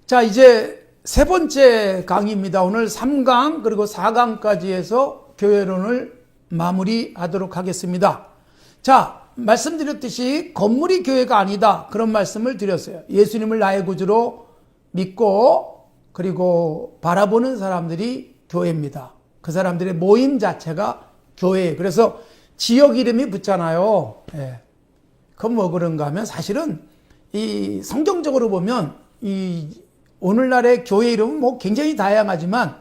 자, 이제 세 번째 강의입니다. 오늘 3강 그리고 4강까지 해서 교회론을 마무리하도록 하겠습니다. 자, 말씀드렸듯이 건물이 교회가 아니다, 그런 말씀을 드렸어요. 예수님을 나의 구주로 믿고 그리고 바라보는 사람들이 교회입니다. 그 사람들의 모임 자체가 교회예요. 그래서 지역 이름이 붙잖아요. 예. 그건 뭐 그런가 하면 사실은 이 성경적으로 보면 이 오늘날의 교회 이름은 뭐 굉장히 다양하지만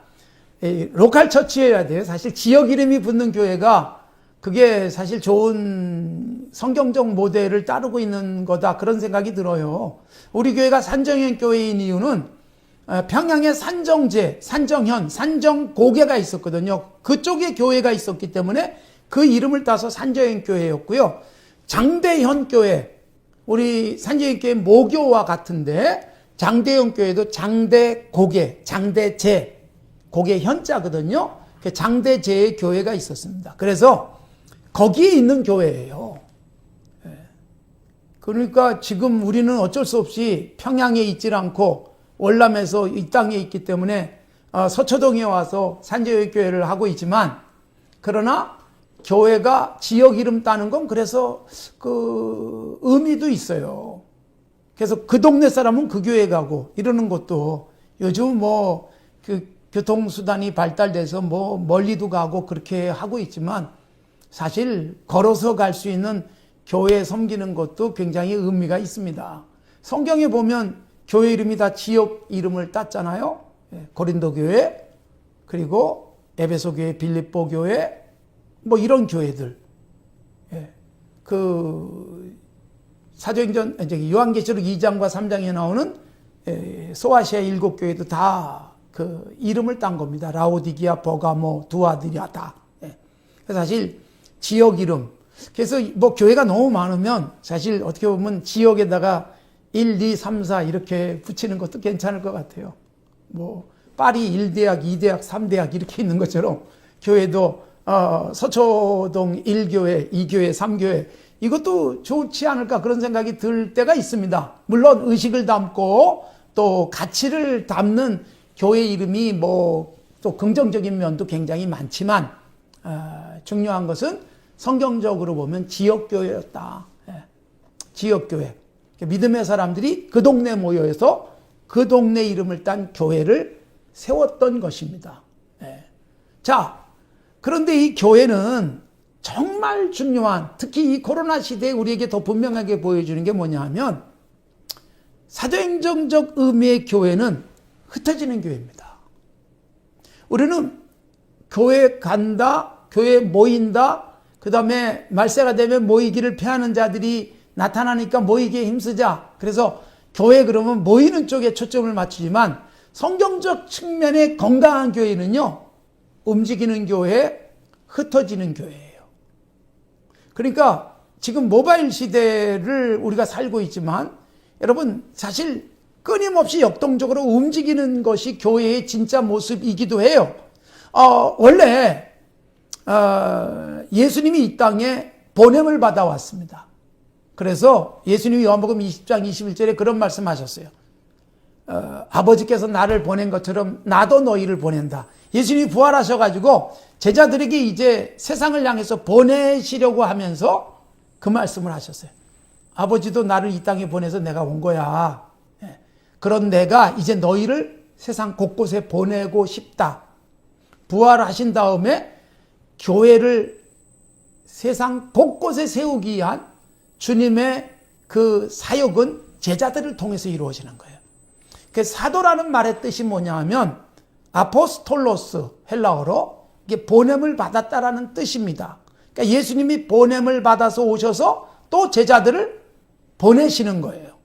로컬 처치여야 돼요. 사실 지역 이름이 붙는 교회가 그게 사실 좋은 성경적 모델을 따르고 있는 거다, 그런 생각이 들어요. 우리 교회가 산정현 교회인 이유는 평양에 산정제, 산정현, 산정고개가 있었거든요. 그쪽에 교회가 있었기 때문에 그 이름을 따서 산정현 교회였고요. 장대현 교회, 우리 산정현 교회 모교와 같은데 장대현 교회도 장대고개, 장대제, 고개 현자거든요. 장대제의 교회가 있었습니다. 그래서 거기에 있는 교회예요. 그러니까 지금 우리는 어쩔 수 없이 평양에 있질 않고 월남에서 이 땅에 있기 때문에 서초동에 와서 산정현 교회를 하고 있지만, 그러나 교회가 지역 이름 따는 건 그래서 그 의미도 있어요. 그래서 그 동네 사람은 그 교회 가고 이러는 것도, 요즘 뭐 그 교통수단이 발달돼서 뭐 멀리도 가고 그렇게 하고 있지만 사실 걸어서 갈 수 있는 교회 섬기는 것도 굉장히 의미가 있습니다. 성경에 보면 교회 이름이 다 지역 이름을 땄잖아요. 고린도 교회, 그리고 에베소 교회, 빌립보 교회, 뭐 이런 교회들. 그 사도행전, 요한계시록 2장과 3장에 나오는 소아시아 7교회도 다 그 이름을 딴 겁니다. 라오디기아, 버가모, 두아디라 다. 사실 지역 이름. 그래서 뭐 교회가 너무 많으면 사실 어떻게 보면 지역에다가 1, 2, 3, 4 이렇게 붙이는 것도 괜찮을 것 같아요. 뭐 파리 1대학, 2대학, 3대학 이렇게 있는 것처럼 교회도 서초동 1교회, 2교회, 3교회 이것도 좋지 않을까, 그런 생각이 들 때가 있습니다. 물론 의식을 담고 또 가치를 담는 교회 이름이 뭐 또 긍정적인 면도 굉장히 많지만 중요한 것은 성경적으로 보면 지역교회였다. 지역교회. 믿음의 사람들이 그 동네 모여서 그 동네 이름을 딴 교회를 세웠던 것입니다. 자, 그런데 이 교회는 정말 중요한, 특히 이 코로나 시대에 우리에게 더 분명하게 보여주는 게 뭐냐 하면, 사도행정적 의미의 교회는 흩어지는 교회입니다. 우리는 교회 간다, 교회 모인다, 그 다음에 말세가 되면 모이기를 피하는 자들이 나타나니까 모이기에 힘쓰자. 그래서 교회 그러면 모이는 쪽에 초점을 맞추지만, 성경적 측면의 건강한 교회는요, 움직이는 교회, 흩어지는 교회예요. 그러니까 지금 모바일 시대를 우리가 살고 있지만, 여러분 사실 끊임없이 역동적으로 움직이는 것이 교회의 진짜 모습이기도 해요. 원래 예수님이 이 땅에 보냄을 받아왔습니다. 그래서 예수님이 요한복음 20장 21절에 그런 말씀하셨어요. 아버지께서 나를 보낸 것처럼 나도 너희를 보낸다. 예수님이 부활하셔가지고 제자들에게 이제 세상을 향해서 보내시려고 하면서 그 말씀을 하셨어요. 아버지도 나를 이 땅에 보내서 내가 온 거야. 그런 내가 이제 너희를 세상 곳곳에 보내고 싶다. 부활하신 다음에 교회를 세상 곳곳에 세우기 위한 주님의 그 사역은 제자들을 통해서 이루어지는 거예요. 그 사도라는 말의 뜻이 뭐냐 하면 아포스톨로스, 헬라어로 이게 보냄을 받았다라는 뜻입니다. 그러니까 예수님이 보냄을 받아서 오셔서 또 제자들을 보내시는 거예요.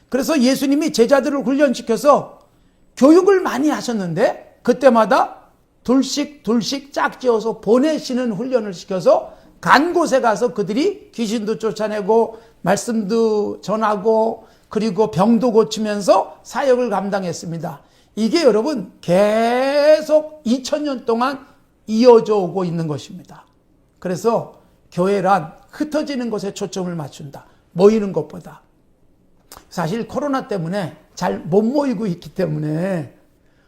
그래서 예수님이 제자들을 훈련시켜서 교육을 많이 하셨는데 그때마다 둘씩 짝지어서 보내시는 훈련을 시켜서 간 곳에 가서 그들이 귀신도 쫓아내고 말씀도 전하고 그리고 병도 고치면서 사역을 감당했습니다. 이게 여러분 계속 2000년 동안 이어져 오고 있는 것입니다. 그래서 교회란 흩어지는 것에 초점을 맞춘다. 모이는 것보다. 사실 코로나 때문에 잘 못 모이고 있기 때문에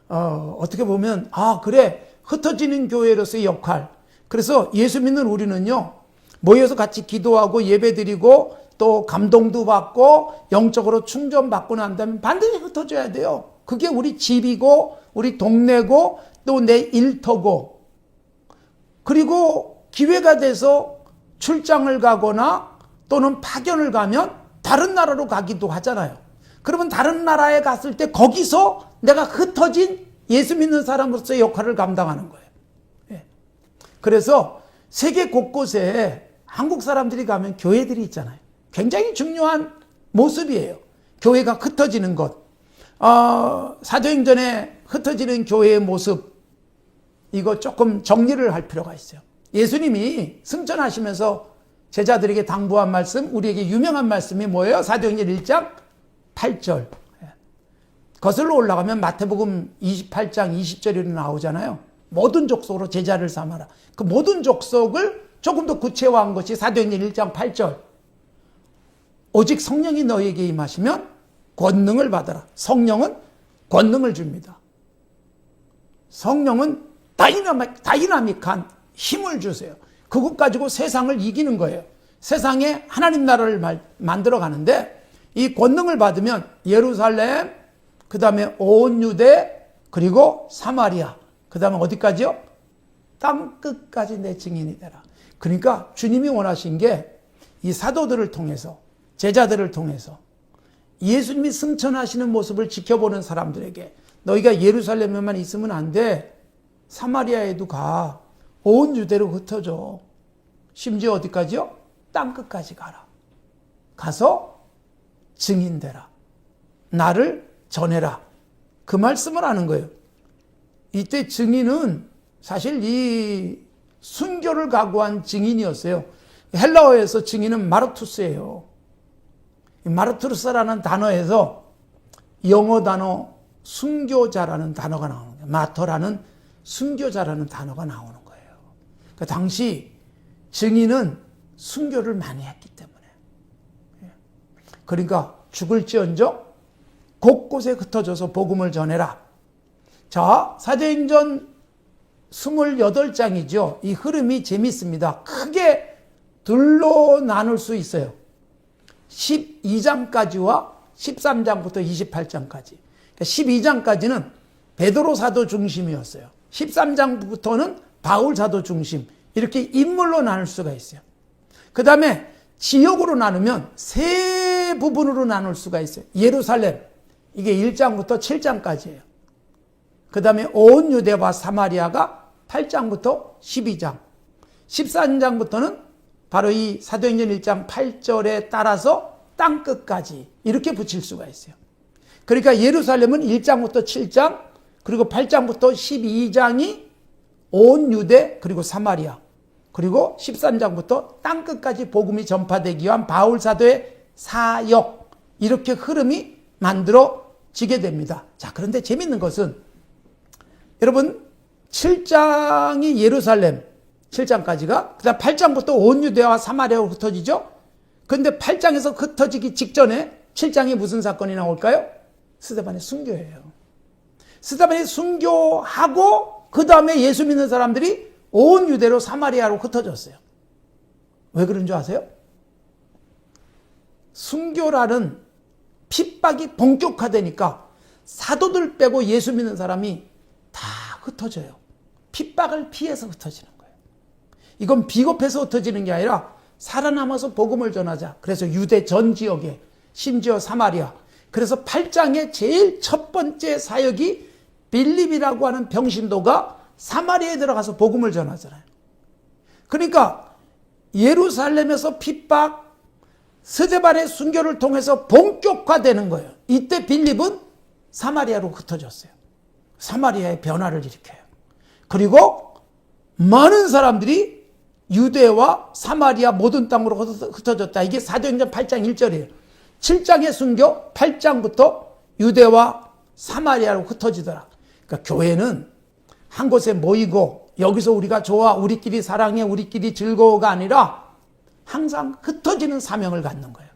어떻게 보면 그래, 흩어지는 교회로서의 역할. 그래서 예수 믿는 우리는요, 모여서 같이 기도하고 예배드리고 또 감동도 받고 영적으로 충전받고 난 다음에 반드시 흩어져야 돼요. 그게 우리 집이고 우리 동네고 또 내 일터고, 그리고 기회가 돼서 출장을 가거나 또는 파견을 가면 다른 나라로 가기도 하잖아요. 그러면 다른 나라에 갔을 때 거기서 내가 흩어진 예수 믿는 사람으로서의 역할을 감당하는 거예요. 그래서 세계 곳곳에 한국 사람들이 가면 교회들이 있잖아요. 굉장히 중요한 모습이에요. 교회가 흩어지는 것. 사도행전에 흩어지는 교회의 모습, 이거 조금 정리를 할 필요가 있어요. 예수님이 승천하시면서 제자들에게 당부한 말씀, 우리에게 유명한 말씀이 뭐예요? 사도행전 1장 8절. 거슬러 올라가면 마태복음 28장 20절이 나오잖아요. 모든 족속으로 제자를 삼아라. 그 모든 족속을 조금 더 구체화한 것이 사도행전 1장 8절. 오직 성령이 너희에게 임하시면 권능을 받아라. 성령은 권능을 줍니다. 성령은 다이나믹한 힘을 주세요. 그것 가지고 세상을 이기는 거예요. 세상에 하나님 나라를 만들어 가는데 이 권능을 받으면 예루살렘, 그 다음에 온 유대, 그리고 사마리아, 그 다음에 어디까지요? 땅 끝까지 내 증인이 되라. 그러니까 주님이 원하신 게 이 사도들을 통해서, 제자들을 통해서 예수님이 승천하시는 모습을 지켜보는 사람들에게 너희가 예루살렘에만 있으면 안 돼. 사마리아에도 가. 온 유대로 흩어져. 심지어 어디까지요? 땅 끝까지 가라. 가서 증인되라. 나를 전해라. 그 말씀을 하는 거예요. 이때 증인은 사실 이 순교를 각오한 증인이었어요. 헬라어에서 증인은 마르투스예요. 마르투스라는 단어에서 영어 단어 순교자라는 단어가 나오는 거예요. 마터라는 순교자라는 단어가 나오는 거예요. 그 당시 증인은 순교를 많이 했기 때문에. 그러니까 죽을지언정 곳곳에 흩어져서 복음을 전해라. 자, 사도행전 28장이죠. 이 흐름이 재밌습니다. 크게 둘로 나눌 수 있어요. 12장까지와 13장부터 28장까지. 12장까지는 베드로 사도 중심이었어요. 13장부터는 바울 사도 중심. 이렇게 인물로 나눌 수가 있어요. 그 다음에 지역으로 나누면 세 부분으로 나눌 수가 있어요. 예루살렘, 이게 1장부터 7장까지예요. 그 다음에 온 유대와 사마리아가 8장부터 12장. 13장부터는 바로 이 사도행전 1장 8절에 따라서 땅끝까지 이렇게 붙일 수가 있어요. 그러니까 예루살렘은 1장부터 7장, 그리고 8장부터 12장이 온 유대 그리고 사마리아, 그리고 13장부터 땅끝까지 복음이 전파되기 위한 바울 사도의 사역, 이렇게 흐름이 만들어지게 됩니다. 자, 그런데 재밌는 것은 여러분 7장이 예루살렘, 7장까지가, 그 다음 8장부터 온 유대와 사마리아로 흩어지죠. 그런데 8장에서 흩어지기 직전에 7장에 무슨 사건이 나올까요? 스데반의 순교예요. 스데반이 순교하고 그 다음에 예수 믿는 사람들이 온 유대로 사마리아로 흩어졌어요. 왜 그런 줄 아세요? 순교라는 핍박이 본격화되니까 사도들 빼고 예수 믿는 사람이 다 흩어져요. 핍박을 피해서 흩어지는 거예요. 이건 비겁해서 흩어지는 게 아니라 살아남아서 복음을 전하자. 그래서 유대 전 지역에, 심지어 사마리아. 그래서 8장의 제일 첫 번째 사역이 빌립이라고 하는 병신도가 사마리아에 들어가서 복음을 전하잖아요. 그러니까 예루살렘에서 핍박, 스데반의 순교를 통해서 본격화되는 거예요. 이때 빌립은 사마리아로 흩어졌어요. 사마리아의 변화를 일으켜요. 그리고 많은 사람들이 유대와 사마리아 모든 땅으로 흩어졌다. 이게 사도행전 8장 1절이에요. 7장의 순교, 8장부터 유대와 사마리아로 흩어지더라. 그러니까 교회는 한 곳에 모이고 여기서 우리가 좋아, 우리끼리 사랑해, 우리끼리 즐거워가 아니라 항상 흩어지는 사명을 갖는 거예요.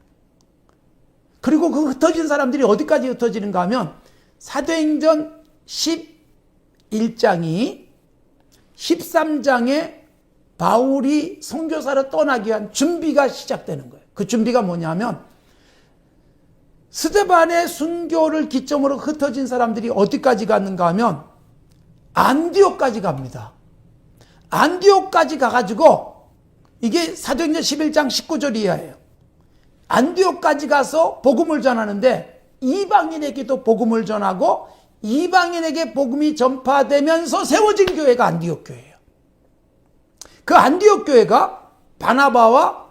그리고 그 흩어진 사람들이 어디까지 흩어지는가 하면 사도행전 11장이 13장에 바울이 선교사로 떠나기 위한 준비가 시작되는 거예요. 그 준비가 뭐냐면 스데반의 순교를 기점으로 흩어진 사람들이 어디까지 갔는가 하면 안디옥까지 갑니다. 안디옥까지 가가지고 이게 사도행전 11장 19절 이하예요. 안디옥까지 가서 복음을 전하는데 이방인에게도 복음을 전하고 이방인에게 복음이 전파되면서 세워진 교회가 안디옥 교회예요. 그 안디옥 교회가 바나바와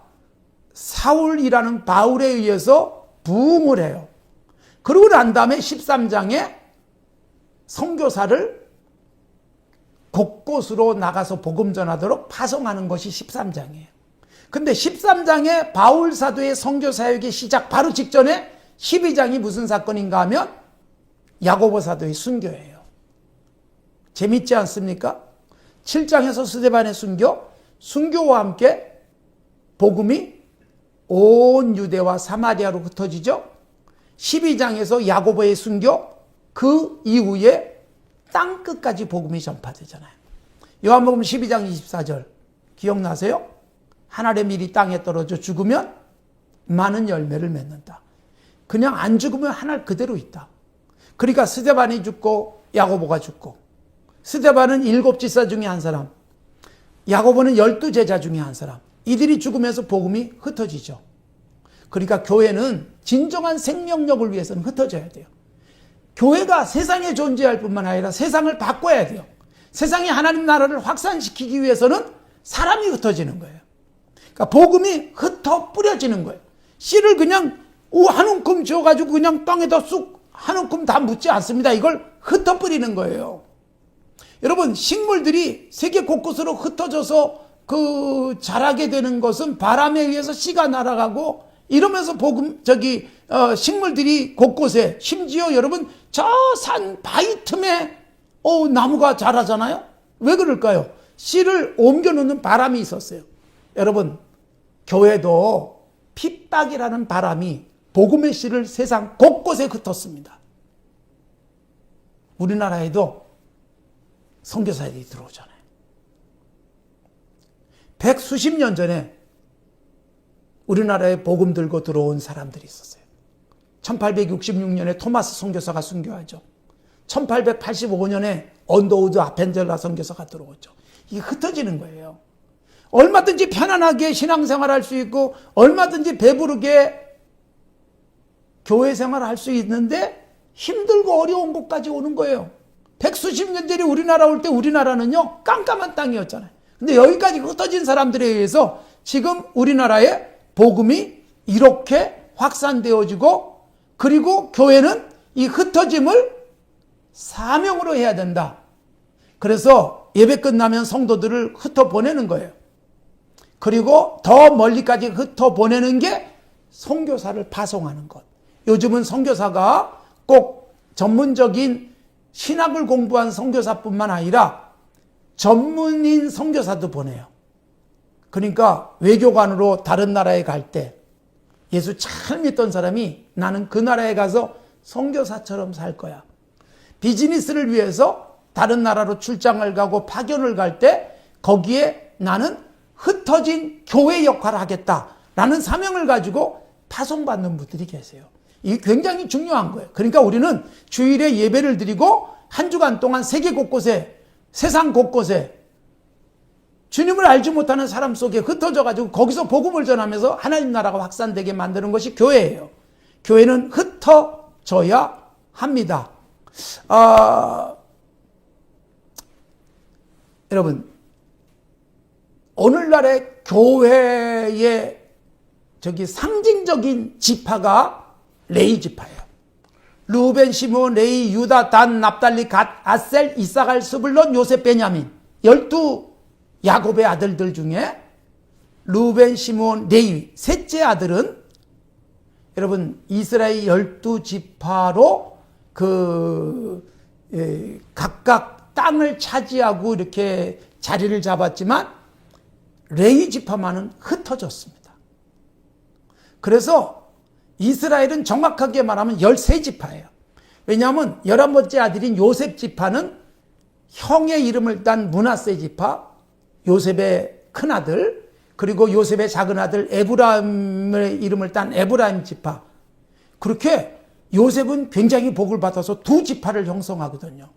사울이라는 바울에 의해서 부흥을 해요. 그러고 난 다음에 13장에 선교사를 곳곳으로 나가서 복음 전하도록 파송하는 것이 13장이에요. 근데 13장에 바울 사도의 선교 사역의 시작 바로 직전에 12장이 무슨 사건인가 하면 야고보 사도의 순교예요. 재밌지 않습니까? 7장에서 스데반의 순교와 함께 복음이 온 유대와 사마리아로 흩어지죠. 12장에서 야고보의 순교, 그 이후에 땅끝까지 복음이 전파되잖아요. 요한복음 12장 24절 기억나세요? 하늘의 밀이 땅에 떨어져 죽으면 많은 열매를 맺는다. 그냥 안 죽으면 하늘 그대로 있다. 그러니까 스데반이 죽고 야고보가 죽고, 스데반은 7지사 중에 한 사람, 야고보는 12제자 중에 한 사람, 이들이 죽으면서 복음이 흩어지죠. 그러니까 교회는 진정한 생명력을 위해서는 흩어져야 돼요. 교회가 세상에 존재할 뿐만 아니라 세상을 바꿔야 돼요. 세상에 하나님 나라를 확산시키기 위해서는 사람이 흩어지는 거예요. 그러니까 복음이 흩어 뿌려지는 거예요. 씨를 그냥 한 움큼 지어가지고 그냥 땅에다 쑥 한 움큼 다 묻지 않습니다. 이걸 흩어 뿌리는 거예요. 여러분, 식물들이 세계 곳곳으로 흩어져서 자라게 되는 것은 바람에 의해서 씨가 날아가고 이러면서 식물들이 곳곳에, 심지어 여러분 저 산 바위 틈에 나무가 자라잖아요. 왜 그럴까요? 씨를 옮겨 놓는 바람이 있었어요. 여러분, 교회도 핍박이라는 바람이 복음의 씨를 세상 곳곳에 흩었습니다. 우리나라에도 선교사들이 들어오잖아요. 100수십 년 전에 우리나라에 복음 들고 들어온 사람들이 있었어요. 1866년에 토마스 선교사가 순교하죠. 1885년에 언더우드 아펜젤라 선교사가 들어오죠. 이게 흩어지는 거예요. 얼마든지 편안하게 신앙생활할 수 있고 얼마든지 배부르게 교회 생활을 할 수 있는데 힘들고 어려운 곳까지 오는 거예요. 100수십 년 전에 우리나라 올 때 우리나라는요 깜깜한 땅이었잖아요. 근데 여기까지 흩어진 사람들에 의해서 지금 우리나라에 복음이 이렇게 확산되어지고, 그리고 교회는 이 흩어짐을 사명으로 해야 된다. 그래서 예배 끝나면 성도들을 흩어 보내는 거예요. 그리고 더 멀리까지 흩어 보내는 게 선교사를 파송하는 것. 요즘은 선교사가 꼭 전문적인 신학을 공부한 선교사뿐만 아니라 전문인 선교사도 보내요. 그러니까 외교관으로 다른 나라에 갈 때 예수 잘 믿던 사람이 나는 그 나라에 가서 선교사처럼 살 거야. 비즈니스를 위해서 다른 나라로 출장을 가고 파견을 갈 때 거기에 나는 흩어진 교회 역할을 하겠다라는 사명을 가지고 파송받는 분들이 계세요. 이게 굉장히 중요한 거예요. 그러니까 우리는 주일에 예배를 드리고 한 주간 동안 세계 곳곳에, 세상 곳곳에 주님을 알지 못하는 사람 속에 흩어져가지고 거기서 복음을 전하면서 하나님 나라가 확산되게 만드는 것이 교회예요. 교회는 흩어져야 합니다. 여러분, 오늘날의 교회의 상징적인 지파가 레위 지파예요. 루벤, 시므온, 레위, 유다, 단, 납달리, 갓, 아셀, 이사갈, 스불론, 요셉, 베냐민 12 야곱의 아들들 중에 루벤, 시므온, 레위 셋째 아들은 여러분 이스라엘 12지파로 각각 땅을 차지하고 이렇게 자리를 잡았지만 레위 지파만은 흩어졌습니다. 그래서 이스라엘은 정확하게 말하면 13지파예요. 왜냐하면 11번째 아들인 요셉 지파는 형의 이름을 딴 므낫세 지파, 요셉의 큰아들, 그리고 요셉의 작은아들 에브라임의 이름을 딴 에브라임 지파. 그렇게 요셉은 굉장히 복을 받아서 두 지파를 형성하거든요.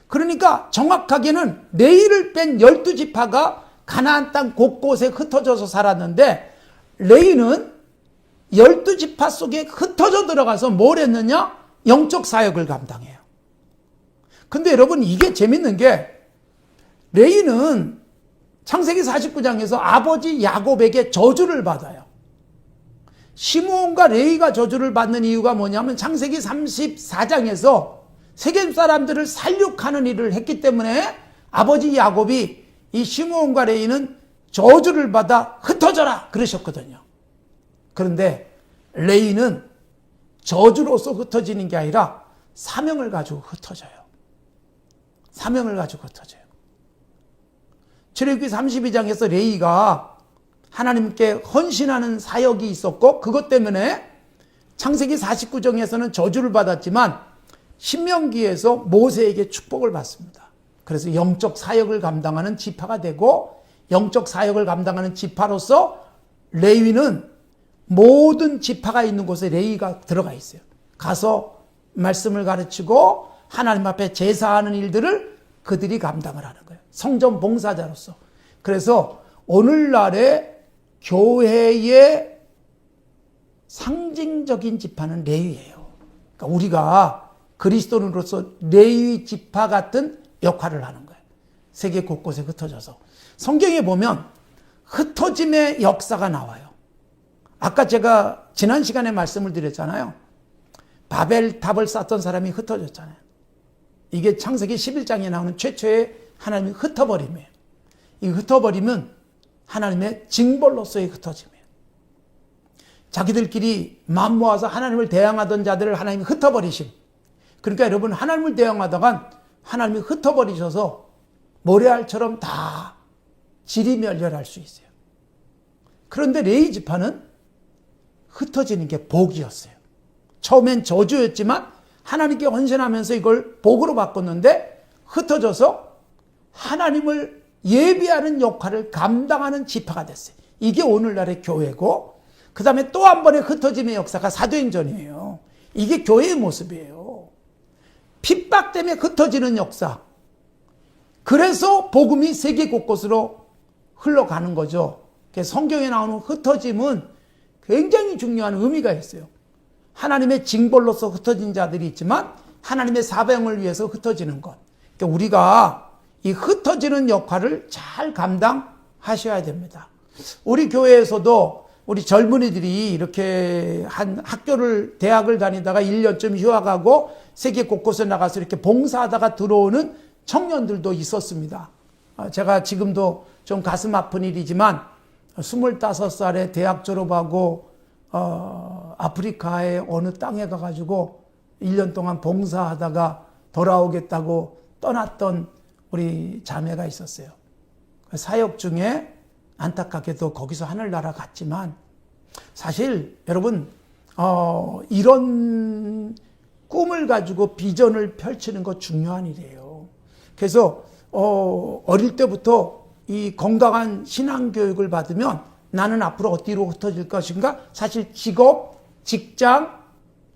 그러니까 정확하게는 레위를 뺀 12지파가 가나안 땅 곳곳에 흩어져서 살았는데, 레위는 12지파 속에 흩어져 들어가서 뭘 했느냐? 영적 사역을 감당해요. 근데 여러분, 이게 재밌는 게, 레위는 창세기 49장에서 아버지 야곱에게 저주를 받아요. 시므온과 레위가 저주를 받는 이유가 뭐냐면, 창세기 34장에서 세겜 사람들을 살육하는 일을 했기 때문에 아버지 야곱이 이 시므온과 레위는 저주를 받아 흩어져라 그러셨거든요. 그런데 레위는 저주로서 흩어지는 게 아니라 사명을 가지고 흩어져요. 사명을 가지고 흩어져요. 출애굽기 32장에서 레위가 하나님께 헌신하는 사역이 있었고, 그것 때문에 창세기 49장에서는 저주를 받았지만 신명기에서 모세에게 축복을 받습니다. 그래서 영적 사역을 감당하는 지파가 되고, 영적 사역을 감당하는 지파로서 레위는 모든 지파가 있는 곳에 레위가 들어가 있어요. 가서 말씀을 가르치고 하나님 앞에 제사하는 일들을 그들이 감당을 하는 거예요. 성전 봉사자로서. 그래서 오늘날의 교회의 상징적인 지파는 레위예요. 그러니까 우리가 그리스도인으로서 레위 지파 같은 역할을 하는 거예요. 세계 곳곳에 흩어져서. 성경에 보면 흩어짐의 역사가 나와요. 아까 제가 지난 시간에 말씀을 드렸잖아요. 바벨탑을 쌓던 사람이 흩어졌잖아요. 이게 창세기 11장에 나오는 최초의 하나님의 흩어버림이에요. 이 흩어버림은 하나님의 징벌로서의 흩어짐이에요. 자기들끼리 마음 모아서 하나님을 대항하던 자들을 하나님이 흩어버리심. 그러니까 여러분, 하나님을 대항하다간 하나님이 흩어버리셔서 모래알처럼 다 지리멸렬할 수 있어요. 그런데 레위 지파는 흩어지는 게 복이었어요. 처음엔 저주였지만 하나님께 헌신하면서 이걸 복으로 바꿨는데, 흩어져서 하나님을 예비하는 역할을 감당하는 지파가 됐어요. 이게 오늘날의 교회고, 그 다음에 또 한 번의 흩어짐의 역사가 사도행전이에요. 이게 교회의 모습이에요. 핍박 때문에 흩어지는 역사. 그래서 복음이 세계 곳곳으로 흘러가는 거죠. 성경에 나오는 흩어짐은 굉장히 중요한 의미가 있어요. 하나님의 징벌로서 흩어진 자들이 있지만 하나님의 사명을 위해서 흩어지는 것. 그러니까 우리가 이 흩어지는 역할을 잘 감당하셔야 됩니다. 우리 교회에서도 우리 젊은이들이 이렇게 한 학교를, 대학을 다니다가 1년쯤 휴학하고 세계 곳곳에 나가서 이렇게 봉사하다가 들어오는 청년들도 있었습니다. 제가 지금도 좀 가슴 아픈 일이지만 25살에 대학 졸업하고 아프리카의 어느 땅에 가가지고 1년 동안 봉사하다가 돌아오겠다고 떠났던 우리 자매가 있었어요. 사역 중에 안타깝게도 거기서 하늘나라 갔지만, 사실 여러분 이런 꿈을 가지고 비전을 펼치는 거 중요한 일이에요. 그래서 어릴 때부터 이 건강한 신앙교육을 받으면 나는 앞으로 어디로 흩어질 것인가? 사실 직업, 직장,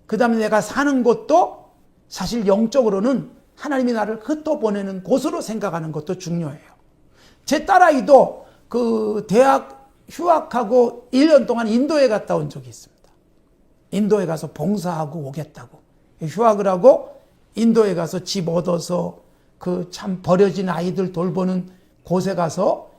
그 다음에 내가 사는 곳도 사실 영적으로는 하나님이 나를 흩어보내는 곳으로 생각하는 것도 중요해요. 제 딸아이도 그 대학 휴학하고 1년 동안 인도에 갔다 온 적이 있습니다. 인도에 가서 봉사하고 오겠다고. 휴학을 하고 인도에 가서 집 얻어서 그 참 버려진 아이들 돌보는 곳에 가서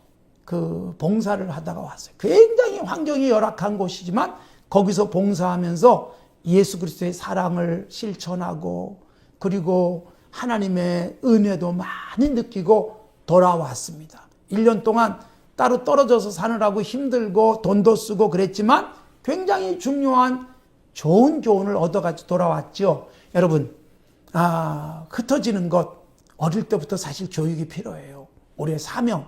그 봉사를 하다가 왔어요. 굉장히 환경이 열악한 곳이지만 거기서 봉사하면서 예수 그리스도의 사랑을 실천하고, 그리고 하나님의 은혜도 많이 느끼고 돌아왔습니다. 1년 동안 따로 떨어져서 사느라고 힘들고 돈도 쓰고 그랬지만 굉장히 중요한 좋은 교훈을 얻어가지고 돌아왔죠. 여러분, 흩어지는 것, 어릴 때부터 사실 교육이 필요해요. 우리의 사명,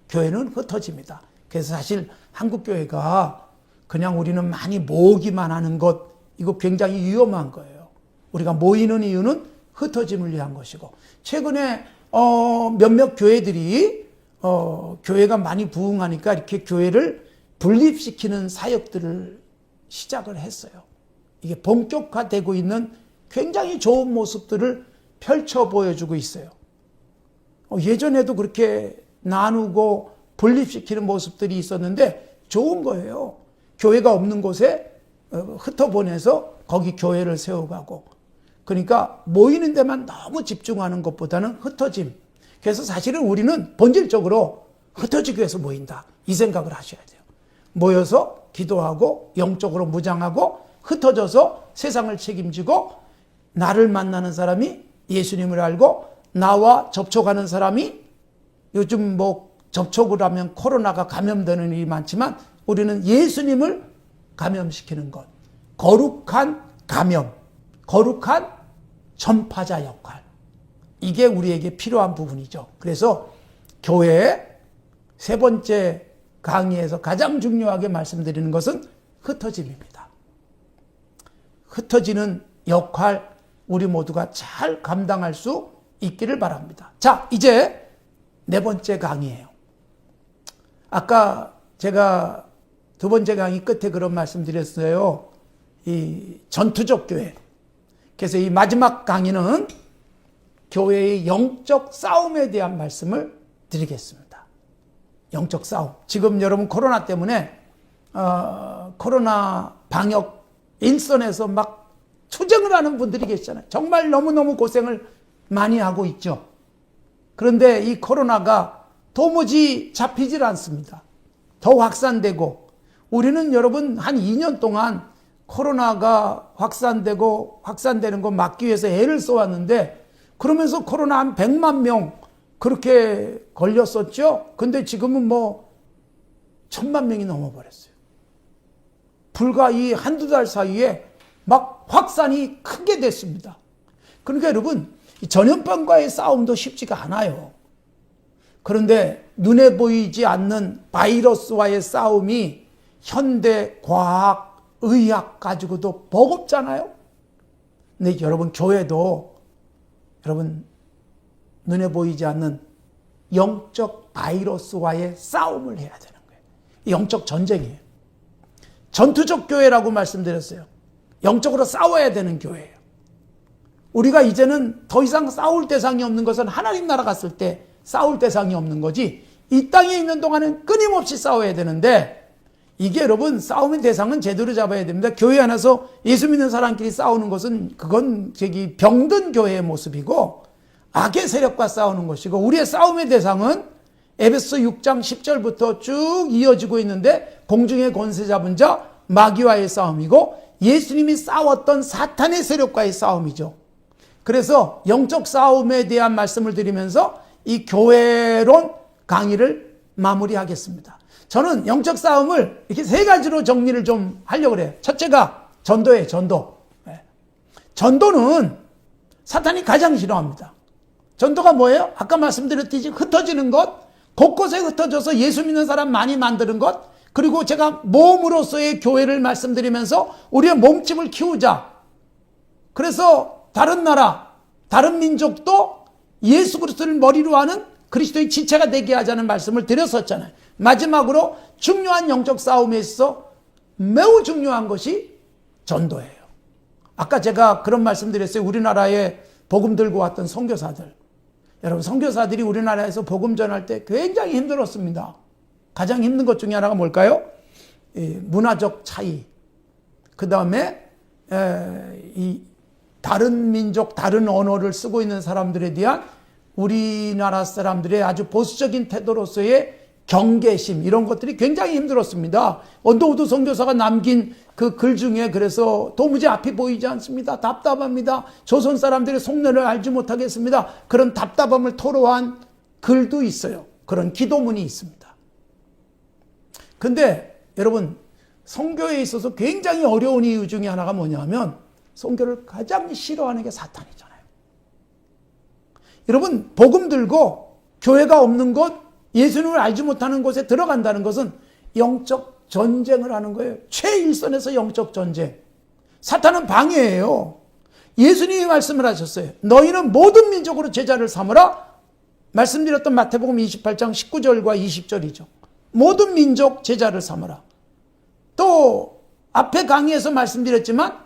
교회는 흩어집니다. 그래서 사실 한국교회가 그냥 우리는 많이 모으기만 하는 것, 이거 굉장히 위험한 거예요. 우리가 모이는 이유는 흩어짐을 위한 것이고, 최근에 몇몇 교회들이 교회가 많이 부흥하니까 이렇게 교회를 분립시키는 사역들을 시작을 했어요. 이게 본격화되고 있는 굉장히 좋은 모습들을 펼쳐 보여주고 있어요. 예전에도 그렇게 나누고 분립시키는 모습들이 있었는데 좋은 거예요. 교회가 없는 곳에 흩어보내서 거기 교회를 세워가고, 그러니까 모이는 데만 너무 집중하는 것보다는 흩어짐. 그래서 사실은 우리는 본질적으로 흩어지기 위해서 모인다, 이 생각을 하셔야 돼요. 모여서 기도하고 영적으로 무장하고 흩어져서 세상을 책임지고, 나를 만나는 사람이 예수님을 알고 나와 접촉하는 사람이, 요즘 뭐 접촉을 하면 코로나가 감염되는 일이 많지만 우리는 예수님을 감염시키는 것, 거룩한 감염, 거룩한 전파자 역할, 이게 우리에게 필요한 부분이죠. 그래서 교회의 세 번째 강의에서 가장 중요하게 말씀드리는 것은 흩어짐입니다. 흩어지는 역할, 우리 모두가 잘 감당할 수 있기를 바랍니다. 자, 이제 네 번째 강의예요. 아까 제가 두 번째 강의 끝에 그런 말씀 드렸어요. 이 전투적 교회. 그래서 이 마지막 강의는 교회의 영적 싸움에 대한 말씀을 드리겠습니다. 영적 싸움. 지금 여러분 코로나 때문에 코로나 방역 일선에서 막 투쟁을 하는 분들이 계시잖아요. 정말 너무너무 고생을 많이 하고 있죠. 그런데 이 코로나가 도무지 잡히질 않습니다. 더 확산되고, 우리는 여러분 한 2년 동안 코로나가 확산되는 거 막기 위해서 애를 써왔는데, 그러면서 코로나 한 100만 명 그렇게 걸렸었죠. 근데 지금은 뭐 1000만 명이 넘어버렸어요. 불과 이 한두 달 사이에 막 확산이 크게 됐습니다. 그러니까 여러분, 전염병과의 싸움도 쉽지가 않아요. 그런데 눈에 보이지 않는 바이러스와의 싸움이 현대 과학, 의학 가지고도 버겁잖아요. 근데 여러분, 교회도 여러분 눈에 보이지 않는 영적 바이러스와의 싸움을 해야 되는 거예요. 영적 전쟁이에요. 전투적 교회라고 말씀드렸어요. 영적으로 싸워야 되는 교회예요. 우리가 이제는 더 이상 싸울 대상이 없는 것은 하나님 나라 갔을 때 싸울 대상이 없는 거지, 이 땅에 있는 동안은 끊임없이 싸워야 되는데, 이게 여러분 싸움의 대상은 제대로 잡아야 됩니다. 교회 안에서 예수 믿는 사람끼리 싸우는 것은 그건 병든 교회의 모습이고 악의 세력과 싸우는 것이고, 우리의 싸움의 대상은 에베소 6장 10절부터 쭉 이어지고 있는데, 공중의 권세 잡은 자 마귀와의 싸움이고 예수님이 싸웠던 사탄의 세력과의 싸움이죠. 그래서 영적 싸움에 대한 말씀을 드리면서 이 교회론 강의를 마무리하겠습니다. 저는 영적 싸움을 이렇게 세 가지로 정리를 좀 하려고 그래요. 첫째가 전도예요, 전도. 전도는 사탄이 가장 싫어합니다. 전도가 뭐예요? 아까 말씀드렸듯이 흩어지는 것, 곳곳에 흩어져서 예수 믿는 사람 많이 만드는 것, 그리고 제가 몸으로서의 교회를 말씀드리면서 우리의 몸집을 키우자. 그래서 다른 나라, 다른 민족도 예수 그리스도를 머리로 하는 그리스도의 지체가 되게 하자는 말씀을 드렸었잖아요. 마지막으로 중요한 영적 싸움에 있어 매우 중요한 것이 전도예요. 아까 제가 그런 말씀 드렸어요. 우리나라에 복음 들고 왔던 선교사들. 여러분, 선교사들이 우리나라에서 복음 전할 때 굉장히 힘들었습니다. 가장 힘든 것 중에 하나가 뭘까요? 문화적 차이. 그 다음에 이 다른 민족, 다른 언어를 쓰고 있는 사람들에 대한 우리나라 사람들의 아주 보수적인 태도로서의 경계심, 이런 것들이 굉장히 힘들었습니다. 언더우드 선교사가 남긴 그 글 중에 그래서 도무지 앞이 보이지 않습니다. 답답합니다. 조선 사람들의 속내를 알지 못하겠습니다. 그런 답답함을 토로한 글도 있어요. 그런 기도문이 있습니다. 근데 여러분, 선교에 있어서 굉장히 어려운 이유 중에 하나가 뭐냐면 선교를 가장 싫어하는 게 사탄이잖아요. 여러분, 복음 들고 교회가 없는 곳, 예수님을 알지 못하는 곳에 들어간다는 것은 영적 전쟁을 하는 거예요. 최일선에서 영적 전쟁. 사탄은 방해예요. 예수님이 말씀을 하셨어요. 너희는 모든 민족으로 제자를 삼으라. 말씀드렸던 마태복음 28장 19절과 20절이죠. 모든 민족 제자를 삼으라. 또 앞에 강의에서 말씀드렸지만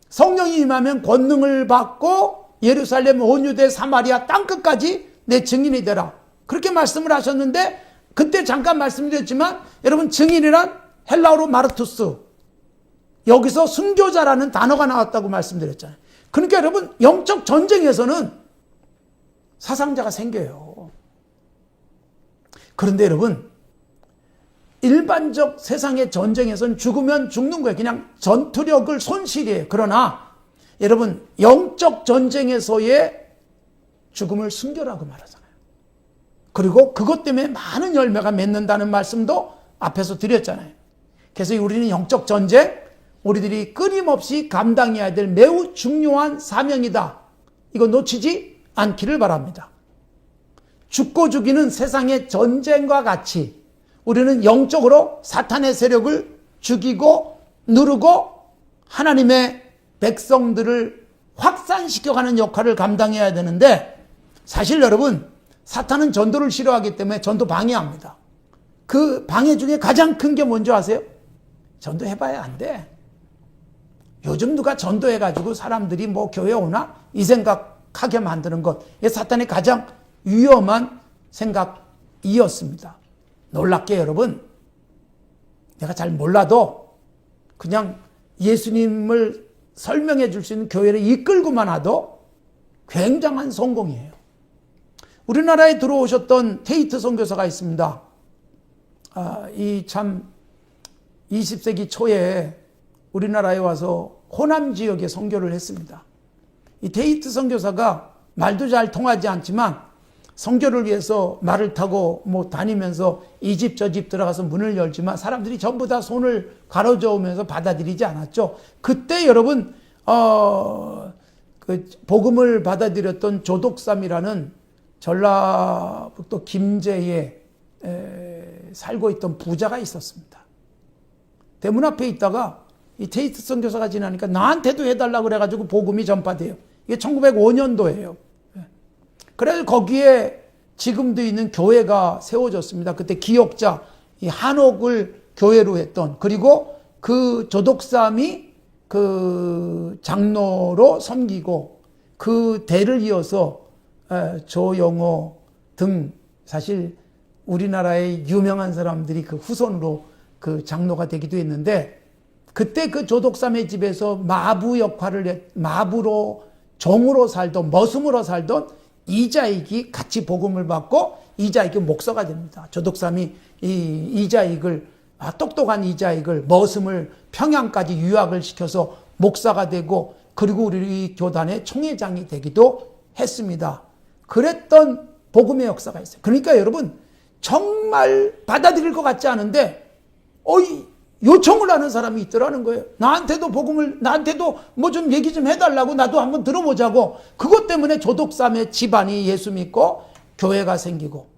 성령이 임하면 권능을 받고 예루살렘 온 유대 사마리아 땅끝까지 내 증인이 되라. 그렇게 말씀을 하셨는데 그때 잠깐 말씀드렸지만 여러분 증인이란 헬라어로 마르투스, 여기서 순교자라는 단어가 나왔다고 말씀드렸잖아요. 그러니까 여러분 영적 전쟁에서는 사상자가 생겨요. 그런데 여러분 일반적 세상의 전쟁에서는 죽으면 죽는 거예요. 그냥 전투력을 손실이에요. 그러나 여러분 영적 전쟁에서의 죽음을 순교라고 말하잖아요. 그리고 그것 때문에 많은 열매가 맺는다는 말씀도 앞에서 드렸잖아요. 그래서 우리는 영적 전쟁, 우리들이 끊임없이 감당해야 될 매우 중요한 사명이다. 이거 놓치지 않기를 바랍니다. 죽고 죽이는 세상의 전쟁과 같이 우리는 영적으로 사탄의 세력을 죽이고 누르고 하나님의 백성들을 확산시켜가는 역할을 감당해야 되는데, 사실 여러분 사탄은 전도를 싫어하기 때문에 전도 방해합니다. 그 방해 중에 가장 큰 게 뭔지 아세요? 전도해봐야 안 돼. 요즘 누가 전도해가지고 사람들이 뭐 교회 오나? 이 생각하게 만드는 것, 이게 사탄의 가장 위험한 생각이었습니다. 놀랍게 여러분, 내가 잘 몰라도 그냥 예수님을 설명해 줄 수 있는 교회를 이끌고만 와도 굉장한 성공이에요. 우리나라에 들어오셨던 테이트 선교사가 있습니다. 이 참 20세기 초에 우리나라에 와서 호남 지역에 선교를 했습니다. 이 테이트 선교사가 말도 잘 통하지 않지만 선교를 위해서 말을 타고 다니면서 이 집 저 집 들어가서 문을 열지만 사람들이 전부 다 손을 가로저으면서 받아들이지 않았죠. 그때 여러분 그 복음을 받아들였던 조독삼이라는 전라북도 김제에 살고 있던 부자가 있었습니다. 대문 앞에 있다가 이 테이트 선교사가 지나니까 나한테도 해달라고 그래가지고 복음이 전파돼요. 이게 1905년도예요. 그래서 거기에 지금도 있는 교회가 세워졌습니다. 그때 기역자 이 한옥을 교회로 했던, 그리고 그 조독삼이 그 장로로 섬기고 그 대를 이어서 조영호 등 사실 우리나라의 유명한 사람들이 그 후손으로 그 장로가 되기도 했는데, 그때 그 조독삼의 집에서 마부 역할을 마부로 종으로 살던, 머슴으로 살던 이자익이 같이 복음을 받고 이자익이 목사가 됩니다. 조독삼이 이 이자익을, 똑똑한 이자익을, 머슴을 평양까지 유학을 시켜서 목사가 되고, 그리고 우리 교단의 총회장이 되기도 했습니다. 그랬던 복음의 역사가 있어요. 그러니까 여러분 정말 받아들일 것 같지 않은데 요청을 하는 사람이 있더라는 거예요. 나한테도 뭐 좀 얘기 좀 해달라고, 나도 한번 들어보자고. 그것 때문에 조독삼의 집안이 예수 믿고 교회가 생기고,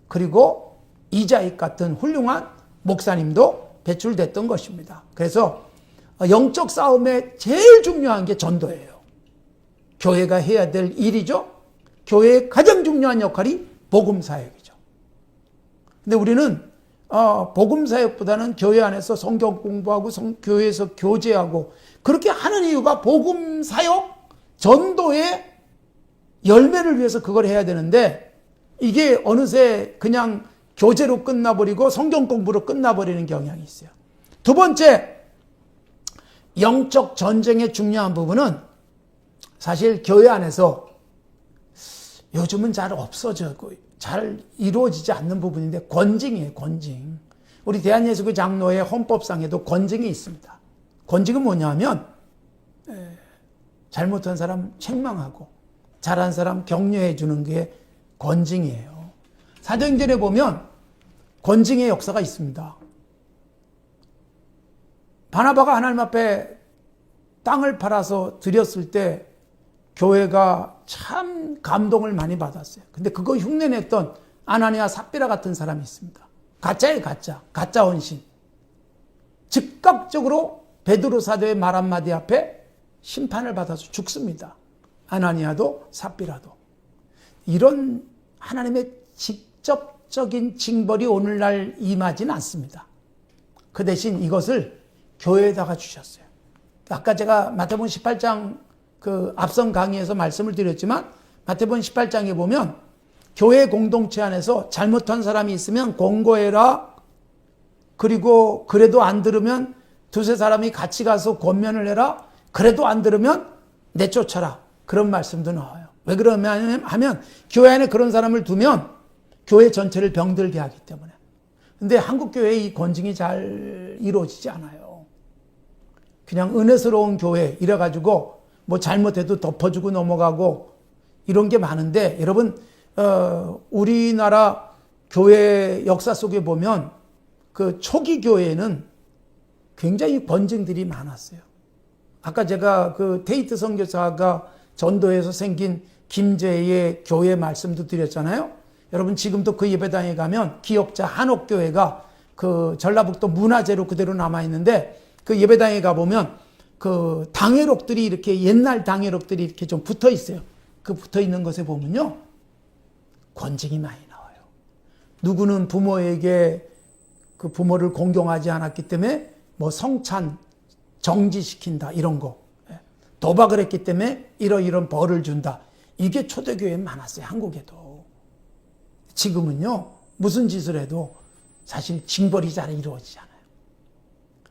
그리고 이자익 같은 훌륭한 목사님도 배출됐던 것입니다. 그래서 영적 싸움에 제일 중요한 게 전도예요. 교회가 해야 될 일이죠. 교회의 가장 중요한 역할이 복음사역이죠. 근데 우리는 복음사역보다는 교회 안에서 성경 공부하고 교회에서 교제하고 그렇게 하는 이유가 복음사역, 전도의 열매를 위해서 그걸 해야 되는데, 이게 어느새 그냥 교제로 끝나버리고 성경 공부로 끝나버리는 경향이 있어요. 두 번째, 영적 전쟁의 중요한 부분은 사실 교회 안에서 요즘은 잘 없어지고 잘 이루어지지 않는 부분인데, 권징이에요. 권징. 우리 대한예수교 장로의 헌법상에도 권징이 있습니다. 권징은 뭐냐면 잘못한 사람 책망하고 잘한 사람 격려해 주는 게 권징이에요. 사도행전에 보면 권징의 역사가 있습니다. 바나바가 하나님 앞에 땅을 팔아서 드렸을 때 교회가 참 감동을 많이 받았어요. 근데 그거 흉내냈던 아나니아 삽비라 같은 사람이 있습니다. 가짜예요, 가짜. 가짜 헌신. 즉각적으로 베드로 사도의 말 한마디 앞에 심판을 받아서 죽습니다. 아나니아도 삽비라도. 이런 하나님의 직접적인 징벌이 오늘날 임하진 않습니다. 그 대신 이것을 교회에다가 주셨어요. 아까 제가 마태복음 18장 그 앞선 강의에서 말씀을 드렸지만 마태복음 18장에 보면 교회 공동체 안에서 잘못한 사람이 있으면 공고해라. 그리고 그래도 안 들으면 두세 사람이 같이 가서 권면을 해라. 그래도 안 들으면 내쫓아라. 그런 말씀도 나와요. 왜 그러냐면 하면 교회 안에 그런 사람을 두면 교회 전체를 병들게 하기 때문에. 근데 한국 교회의 이 권징이 잘 이루어지지 않아요. 그냥 은혜스러운 교회 이래가지고 뭐 잘못해도 덮어주고 넘어가고 이런 게 많은데 여러분 우리나라 교회 역사 속에 보면 그 초기 교회에는 굉장히 권징들이 많았어요. 아까 제가 그 테이트 선교사가 전도해서 생긴 김제의 교회 말씀도 드렸잖아요. 여러분 지금도 그 예배당에 가면 기업자 한옥교회가 그 전라북도 문화재로 그대로 남아있는데 그 예배당에 가보면 그 당회록들이 이렇게 옛날 당회록들이 이렇게 좀 붙어 있어요. 그 붙어 있는 것에 보면요. 권징이 많이 나와요. 누구는 부모에게 그 부모를 공경하지 않았기 때문에 뭐 성찬 정지시킨다 이런 거. 도박을 했기 때문에 이런 벌을 준다. 이게 초대교회에 많았어요. 한국에도. 지금은요. 무슨 짓을 해도 사실 징벌이 잘 이루어지지 않아요.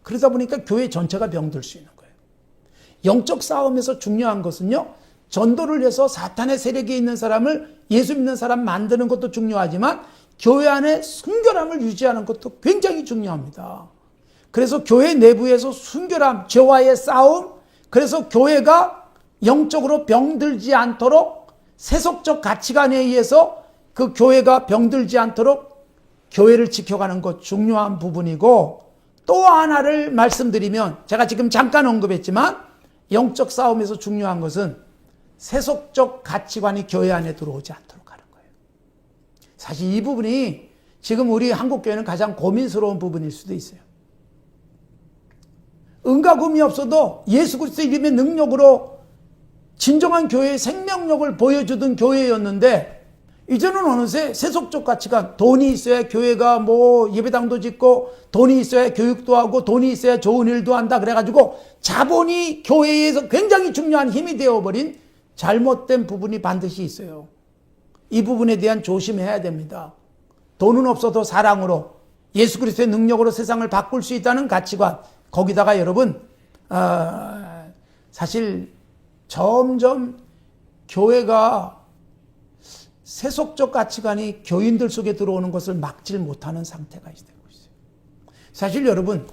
그러다 보니까 교회 전체가 병들 수 있는 거예요. 영적 싸움에서 중요한 것은요. 전도를 해서 사탄의 세력에 있는 사람을 예수 믿는 사람 만드는 것도 중요하지만 교회 안에 순결함을 유지하는 것도 굉장히 중요합니다. 그래서 교회 내부에서 순결함, 죄와의 싸움, 그래서 교회가 영적으로 병들지 않도록 세속적 가치관에 의해서 그 교회가 병들지 않도록 교회를 지켜가는 것 중요한 부분이고 또 하나를 말씀드리면 제가 지금 잠깐 언급했지만 영적 싸움에서 중요한 것은 세속적 가치관이 교회 안에 들어오지 않도록 하는 거예요. 사실 이 부분이 지금 우리 한국교회는 가장 고민스러운 부분일 수도 있어요. 은가금이 없어도 예수 그리스도 이름의 능력으로 진정한 교회의 생명력을 보여주던 교회였는데 이제는 어느새 세속적 가치관, 돈이 있어야 교회가 뭐 예배당도 짓고 돈이 있어야 교육도 하고 돈이 있어야 좋은 일도 한다 그래가지고 자본이 교회에서 굉장히 중요한 힘이 되어버린 잘못된 부분이 반드시 있어요. 이 부분에 대한 조심해야 됩니다. 돈은 없어도 사랑으로 예수 그리스도의 능력으로 세상을 바꿀 수 있다는 가치관 거기다가 여러분 사실 점점 교회가 세속적 가치관이 교인들 속에 들어오는 것을 막질 못하는 상태가 되고 있어요. 사실 여러분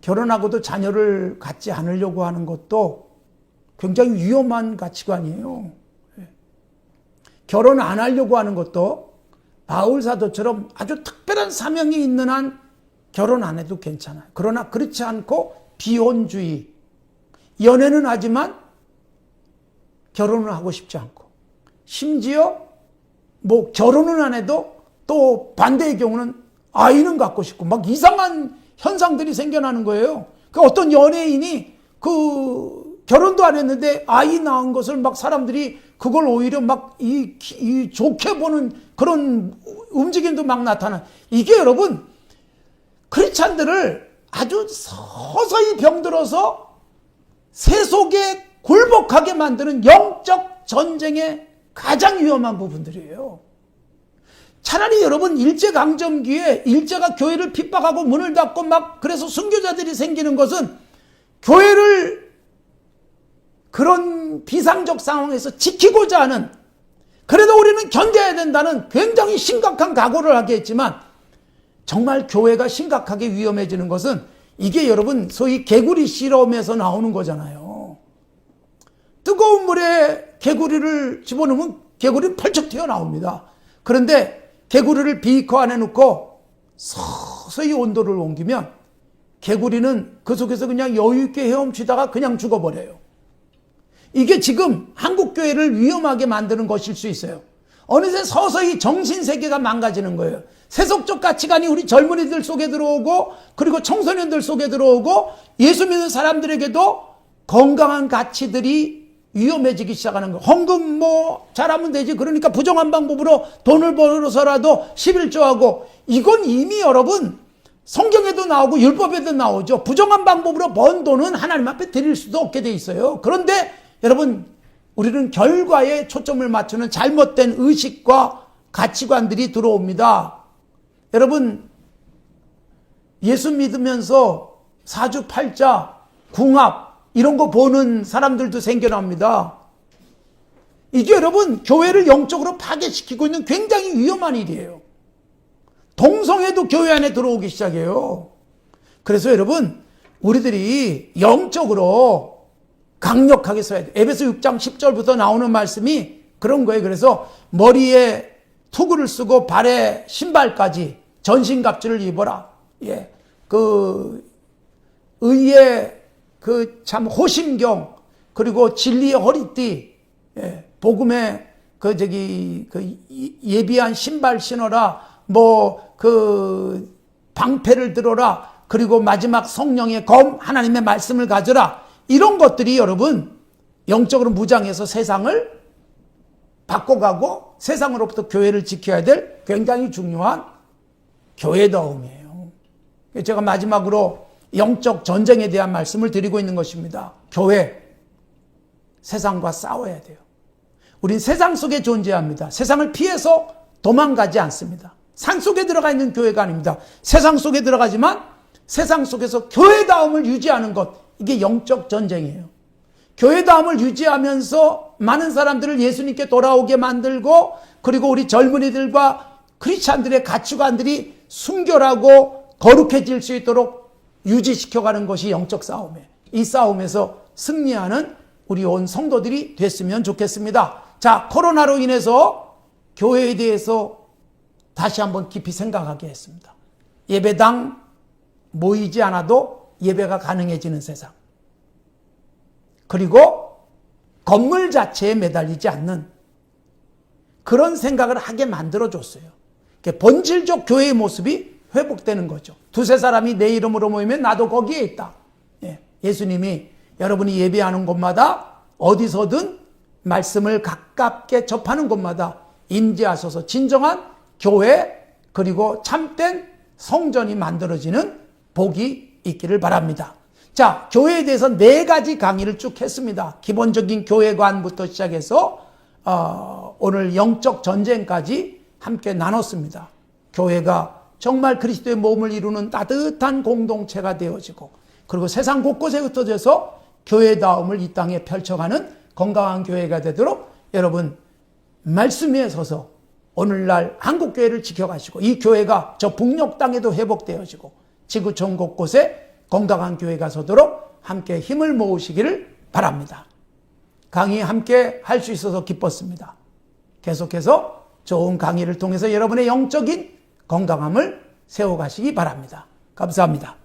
결혼하고도 자녀를 갖지 않으려고 하는 것도 굉장히 위험한 가치관이에요. 결혼 안 하려고 하는 것도 바울 사도처럼 아주 특별한 사명이 있는 한 결혼 안 해도 괜찮아요. 그러나 그렇지 않고 비혼주의, 연애는 하지만 결혼을 하고 싶지 않고 심지어 뭐 결혼은 안 해도 또 반대의 경우는 아이는 갖고 싶고 막 이상한 현상들이 생겨나는 거예요. 그 어떤 연예인이 그 결혼도 안 했는데 아이 낳은 것을 막 사람들이 그걸 오히려 막 좋게 보는 그런 움직임도 막 나타나. 이게 여러분 크리스찬들을 아주 서서히 병들어서 세속에 굴복하게 만드는 영적 전쟁의 가장 위험한 부분들이에요. 차라리 여러분 일제강점기에 일제가 교회를 핍박하고 문을 닫고 막 그래서 순교자들이 생기는 것은 교회를 그런 비상적 상황에서 지키고자 하는 그래도 우리는 견뎌야 된다는 굉장히 심각한 각오를 하게 했지만 정말 교회가 심각하게 위험해지는 것은 이게 여러분 소위 개구리 실험에서 나오는 거잖아요. 뜨거운 물에 개구리를 집어넣으면 개구리는 펄쩍 튀어나옵니다. 그런데 개구리를 비커 안에 넣고 서서히 온도를 옮기면 개구리는 그 속에서 그냥 여유있게 헤엄치다가 그냥 죽어버려요. 이게 지금 한국교회를 위험하게 만드는 것일 수 있어요. 어느새 서서히 정신세계가 망가지는 거예요. 세속적 가치관이 우리 젊은이들 속에 들어오고 그리고 청소년들 속에 들어오고 예수 믿는 사람들에게도 건강한 가치들이 위험해지기 시작하는 거예요. 헌금 뭐 잘하면 되지. 그러니까 부정한 방법으로 돈을 벌어서라도 11조하고 이건 이미 여러분 성경에도 나오고 율법에도 나오죠. 부정한 방법으로 번 돈은 하나님 앞에 드릴 수도 없게 돼 있어요. 그런데 여러분 우리는 결과에 초점을 맞추는 잘못된 의식과 가치관들이 들어옵니다. 여러분 예수 믿으면서 사주팔자, 궁합 이런 거 보는 사람들도 생겨납니다. 이게 여러분 교회를 영적으로 파괴시키고 있는 굉장히 위험한 일이에요. 동성애도 교회 안에 들어오기 시작해요. 그래서 여러분 우리들이 영적으로 강력하게 서야 돼요. 에베소 6장 10절부터 나오는 말씀이 그런 거예요. 그래서 머리에 투구를 쓰고 발에 신발까지 전신갑주를 입어라. 예. 의의 참 호심경 그리고 진리의 허리띠, 예. 복음의 예비한 신발 신어라. 방패를 들어라. 그리고 마지막 성령의 검, 하나님의 말씀을 가져라. 이런 것들이 여러분 영적으로 무장해서 세상을 바꿔가고 세상으로부터 교회를 지켜야 될 굉장히 중요한 교회다움이에요. 제가 마지막으로 영적 전쟁에 대한 말씀을 드리고 있는 것입니다. 교회, 세상과 싸워야 돼요. 우린 세상 속에 존재합니다. 세상을 피해서 도망가지 않습니다. 산 속에 들어가 있는 교회가 아닙니다. 세상 속에 들어가지만 세상 속에서 교회다움을 유지하는 것, 이게 영적 전쟁이에요. 교회다움을 유지하면서 많은 사람들을 예수님께 돌아오게 만들고 그리고 우리 젊은이들과 크리스찬들의 가치관들이 순결하고 거룩해질 수 있도록 유지시켜가는 것이 영적 싸움이에요. 이 싸움에서 승리하는 우리 온 성도들이 됐으면 좋겠습니다. 자, 코로나로 인해서 교회에 대해서 다시 한번 깊이 생각하게 했습니다. 예배당 모이지 않아도 예배가 가능해지는 세상. 그리고 건물 자체에 매달리지 않는 그런 생각을 하게 만들어줬어요. 본질적 교회의 모습이 회복되는 거죠. 두세 사람이 내 이름으로 모이면 나도 거기에 있다. 예수님이 여러분이 예배하는 곳마다 어디서든 말씀을 가깝게 접하는 곳마다 임재하셔서 진정한 교회 그리고 참된 성전이 만들어지는 복이 있기를 바랍니다. 자, 교회에 대해서 4가지 강의를 쭉 했습니다. 기본적인 교회관부터 시작해서 오늘 영적 전쟁까지 함께 나눴습니다. 교회가 정말 그리스도의 몸을 이루는 따뜻한 공동체가 되어지고 그리고 세상 곳곳에 흩어져서 교회다움을 이 땅에 펼쳐가는 건강한 교회가 되도록 여러분 말씀 위에 서서 오늘날 한국교회를 지켜가시고 이 교회가 저 북녘 땅에도 회복되어지고 지구촌 곳곳에 건강한 교회가 서도록 함께 힘을 모으시기를 바랍니다. 강의 함께 할 수 있어서 기뻤습니다. 계속해서 좋은 강의를 통해서 여러분의 영적인 건강함을 세워가시기 바랍니다. 감사합니다.